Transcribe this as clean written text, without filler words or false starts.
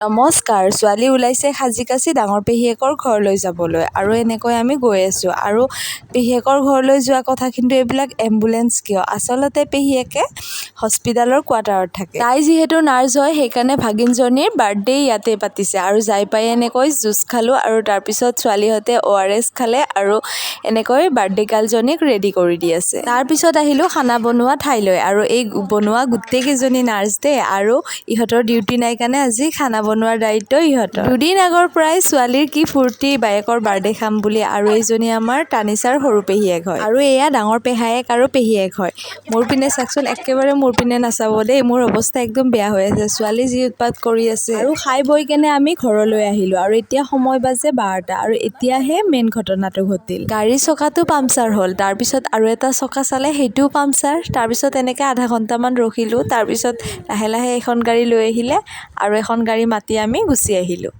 নমস্কাৰ। ছোৱালী ওলাইছে সাজি কাচি ডাঙৰ পেহীয়েকৰ ঘৰলৈ যাবলৈ আৰু এনেকৈ আমি গৈ আছোঁ আৰু পেহীয়েকৰ ঘৰলৈ যোৱা কথা কিন্তু এইবিলাক এম্বুলেঞ্চ কিয়? আচলতে পেহীয়েকে হস্পিটেলৰ কোৱাৰ্টাৰত থাকে। তাই যিহেতু নাৰ্ছ হয় সেইকাৰণে ভাগিনজনীৰ বাৰ্থডে ইয়াতে পাতিছে আৰু যাই পাই এনেকৈ জুচ খালোঁ আৰু তাৰপিছত ছোৱালীহঁতে ORS খালে আৰু এনেকৈ বাৰ্থডে গাৰ্লজনীক ৰেডি কৰি দি আছে। তাৰপিছত আহিলোঁ খানা বনোৱা ঠাইলৈ আৰু এই বনোৱা গোটেইকেইজনী নাৰ্ছ দেই আৰু ইহঁতৰ ডিউটি নাই কাৰণে আজি খানা বনোৱাৰ দায়িত্ব ইহঁতৰ। দুদিন আগৰ পৰাই ছোৱালীৰ কি ফূৰ্তি বায়েকৰ বাৰ্থডে খাম বুলি আৰু এইজনী আমাৰ তানিছাৰ সৰু পেহীয়েক হয় আৰু এয়া ডাঙৰ পেহায়েক আৰু পেহীয়েক হয়। মোৰ পিনে চাকচোন একেবাৰে মোৰ পিনে নাচাব দেই, মোৰ অৱস্থা একদম বেয়া হৈ আছে। ছোৱালী যি উৎপাত কৰি আছে আৰু খাই বৈ কেনে আমি ঘৰলৈ আহিলোঁ আৰু এতিয়া সময় বাজে 12টা আৰু এতিয়াহে মেইন ঘটনাটো ঘটিল। গাড়ীৰ চকাটো পামচাৰ হ'ল, তাৰপিছত আৰু এটা চকা চালে সেইটোও পামচাৰ, তাৰপিছত এনেকৈ আধা ঘণ্টামান ৰখিলোঁ, তাৰপিছত লাহে লাহে এখন গাড়ী লৈ আহিলে আৰু এখন গাড়ী মাতি আমি গুচি আহিলোঁ।